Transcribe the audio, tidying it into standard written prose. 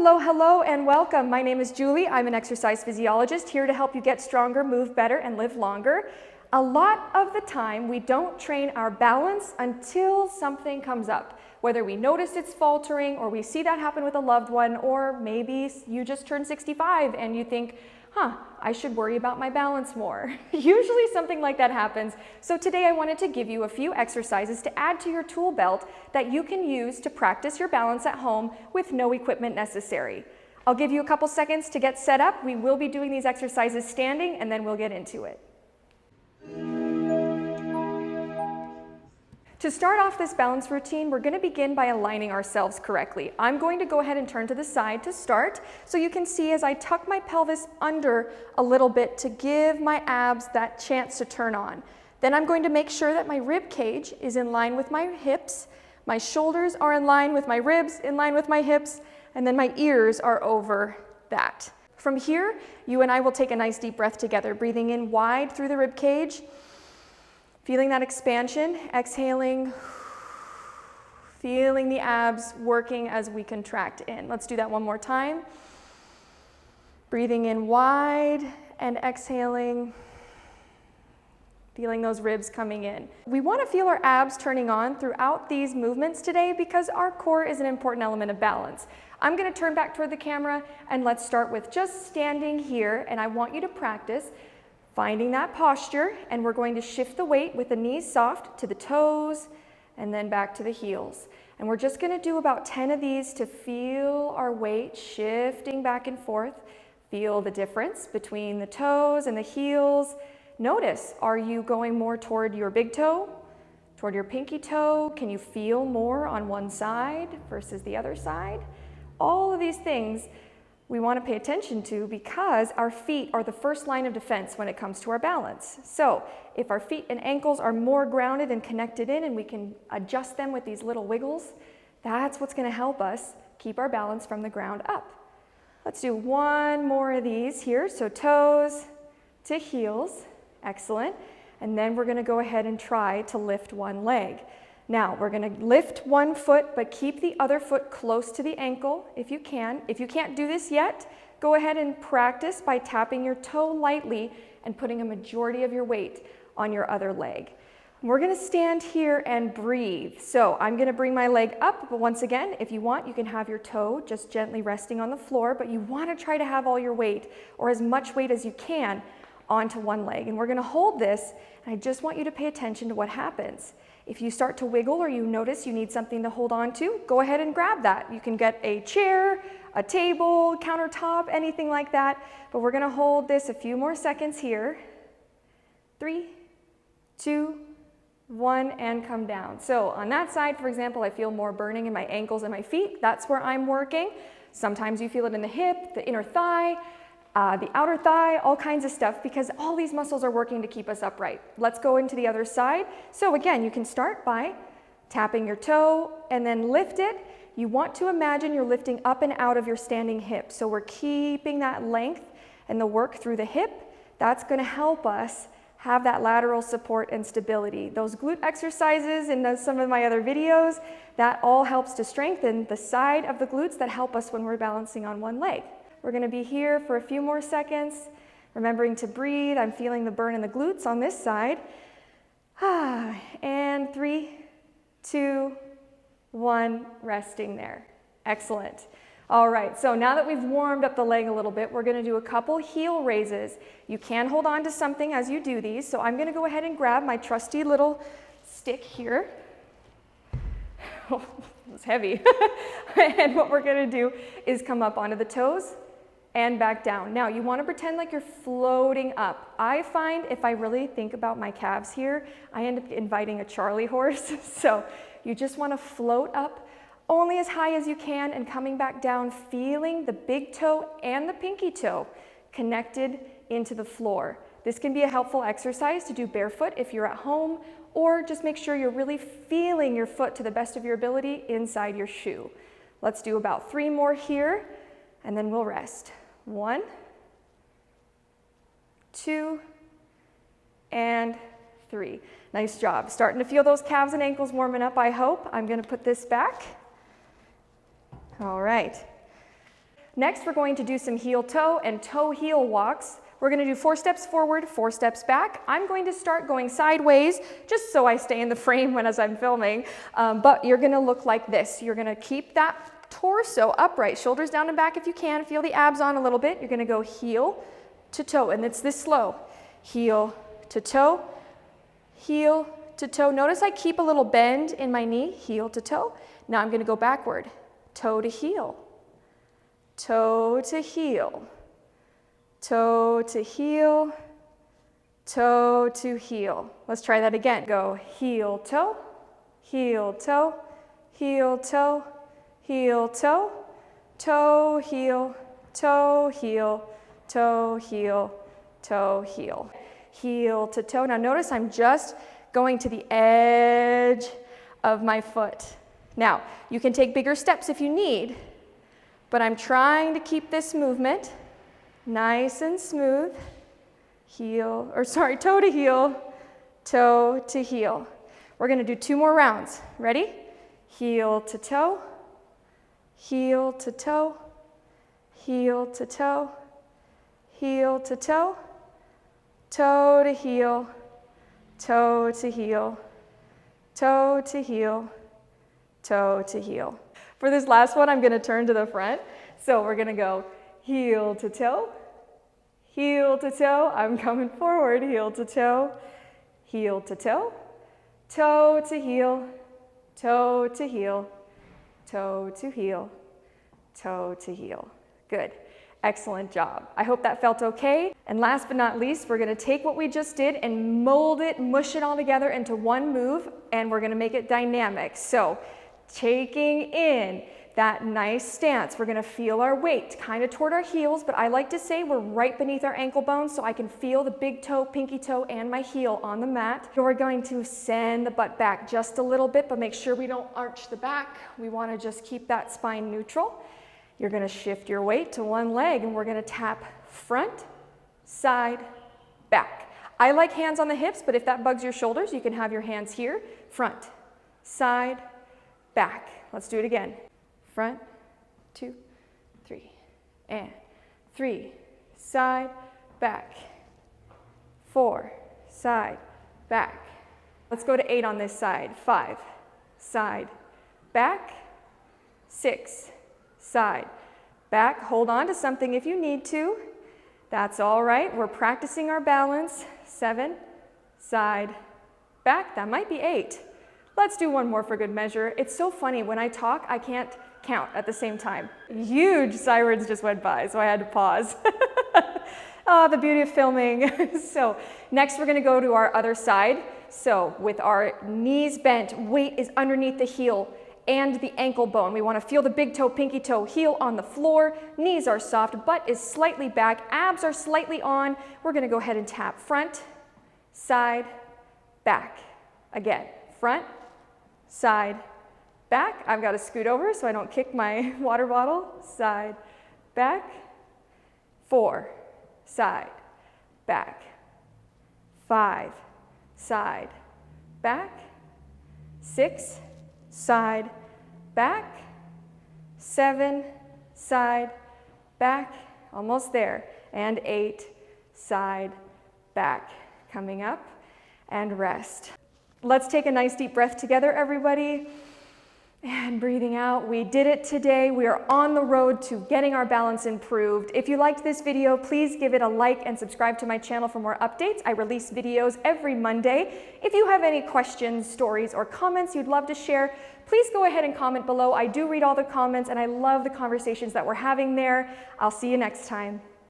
Hello, hello, and welcome. My name is Julie. I'm an exercise physiologist here to help you get stronger, move better, and live longer. A lot of the time, we don't train our balance until something comes up. Whether we notice it's faltering, or we see that happen with a loved one, or maybe you just turned 65 and you think, I should worry about my balance more. Usually something like that happens. So today I wanted to give you a few exercises to add to your tool belt that you can use to practice your balance at home with no equipment necessary. I'll give you a couple seconds to get set up. We will be doing these exercises standing, and then we'll get into it. To start off this balance routine, we're going to begin by aligning ourselves correctly. I'm going to go ahead and turn to the side to start, so you can see as I tuck my pelvis under a little bit to give my abs that chance to turn on. Then I'm going to make sure that my rib cage is in line with my hips, my shoulders are in line with my ribs, in line with my hips, and then my ears are over that. From here, you and I will take a nice deep breath together, breathing in wide through the rib cage. Feeling that expansion, exhaling, feeling the abs working as we contract in. Let's do that one more time. Breathing in wide and exhaling, feeling those ribs coming in. We want to feel our abs turning on throughout these movements today because our core is an important element of balance. I'm going to turn back toward the camera and let's start with just standing here, and I want you to practice finding that posture, and we're going to shift the weight with the knees soft to the toes and then back to the heels. And we're just going to do about 10 of these to feel our weight shifting back and forth. Feel the difference between the toes and the heels. Notice, are you going more toward your big toe, toward your pinky toe? Can you feel more on one side versus the other side? All of these things we want to pay attention to because our feet are the first line of defense when it comes to our balance. So if our feet and ankles are more grounded and connected in, and we can adjust them with these little wiggles, that's what's going to help us keep our balance from the ground up. Let's do one more of these here. So toes to heels, excellent. And then we're going to go ahead and try to lift one leg. Now, we're going to lift one foot, but keep the other foot close to the ankle if you can. If you can't do this yet, go ahead and practice by tapping your toe lightly and putting a majority of your weight on your other leg. We're going to stand here and breathe. So I'm going to bring my leg up, but once again, if you want, you can have your toe just gently resting on the floor, but you want to try to have all your weight, or as much weight as you can, onto one leg. And we're going to hold this, and I just want you to pay attention to what happens. If you start to wiggle or you notice you need something to hold on to, go ahead and grab that. You can get a chair, a table, countertop, anything like that. But we're going to hold this a few more seconds here. 3, 2, 1, and come down. So on that side, for example, I feel more burning in my ankles and my feet. That's where I'm working. Sometimes you feel it in the hip, the inner thigh, the outer thigh, all kinds of stuff, because all these muscles are working to keep us upright. Let's go into the other side. So again, you can start by tapping your toe and then lift it. You want to imagine you're lifting up and out of your standing hip. So we're keeping that length and the work through the hip. That's going to help us have that lateral support and stability. Those glute exercises and some of my other videos, that all helps to strengthen the side of the glutes that help us when we're balancing on one leg. We're going to be here for a few more seconds, remembering to breathe. I'm feeling the burn in the glutes on this side. And 3, 2, 1, resting there. Excellent. All right, so now that we've warmed up the leg a little bit, we're going to do a couple heel raises. You can hold on to something as you do these, so I'm going to go ahead and grab my trusty little stick here. Oh, it's heavy. And what we're going to do is come up onto the toes and back down. Now, you want to pretend like you're floating up. I find if I really think about my calves here, I end up inviting a Charlie horse. So you just want to float up only as high as you can and coming back down, feeling the big toe and the pinky toe connected into the floor. This can be a helpful exercise to do barefoot if you're at home, or just make sure you're really feeling your foot to the best of your ability inside your shoe. Let's do about 3 more here, and then we'll rest. 1, 2, and 3. Nice job. Starting to feel those calves and ankles warming up, I hope. I'm going to put this back. All right. Next, we're going to do some heel-toe and toe-heel walks. We're going to do 4 steps forward, 4 steps back. I'm going to start going sideways, just so I stay in the frame as I'm filming, but you're going to look like this. You're going to keep that torso upright, shoulders down and back if you can. Feel the abs on a little bit. You're going to go heel to toe, and it's this slow. Heel to toe, heel to toe. Notice I keep a little bend in my knee, heel to toe. Now I'm going to go backward, toe to heel, toe to heel, toe to heel, toe to heel. Let's try that again. Go heel, toe, heel, toe, heel, toe, heel, toe, toe, heel, toe, heel, toe, heel, toe, heel. Heel to toe. Now notice I'm just going to the edge of my foot. Now, you can take bigger steps if you need, but I'm trying to keep this movement nice and smooth. Toe to heel, toe to heel. We're going to do 2 more rounds. Ready? Heel to toe, heel to toe, heel to toe, heel to toe, toe to heel, toe to heel, toe to heel, toe to heel. For this last one, I'm going to turn to the front. So we're going to go heel to toe, heel to toe. I'm coming forward, heel to toe, heel to toe, toe to heel, toe to heel, toe to heel, toe to heel. Good. Excellent job. I hope that felt okay. And last but not least, we're going to take what we just did and mold it, mush it all together into one move, and we're going to make it dynamic. So taking in that nice stance, we're going to feel our weight kind of toward our heels, but I like to say we're right beneath our ankle bones so I can feel the big toe, pinky toe, and my heel on the mat. We're going to send the butt back just a little bit, but make sure we don't arch the back. We want to just keep that spine neutral. You're going to shift your weight to one leg, and we're going to tap front, side, back. I like hands on the hips, but if that bugs your shoulders, you can have your hands here. Front, side, back. Let's do it again. Front, 2, 3, and 3, side, back, 4, side, back. Let's go to 8 on this side. 5, side, back, 6, side, back. Hold on to something if you need to. That's all right. We're practicing our balance. 7, side, back. That might be 8. Let's do one more for good measure. It's so funny. When I talk, I can't count at the same time. Huge sirens just went by, so I had to pause. Oh, the beauty of filming. So next we're going to go to our other side. So with our knees bent, weight is underneath the heel and the ankle bone. We want to feel the big toe, pinky toe, heel on the floor. Knees are soft, butt is slightly back, abs are slightly on. We're going to go ahead and tap front, side, back. Again, front, side, back. I've got to scoot over so I don't kick my water bottle. Side, back. 4, side, back. 5, side, back. 6, side, back. 7, side, back. Almost there. And 8, side, back. Coming up and rest. Let's take a nice deep breath together, everybody. And breathing out. We did it today. We are on the road to getting our balance improved. If you liked this video, please give it a like and subscribe to my channel for more updates. I release videos every Monday. If you have any questions, stories, or comments you'd love to share, please go ahead and comment below. I do read all the comments and I love the conversations that we're having there. I'll see you next time.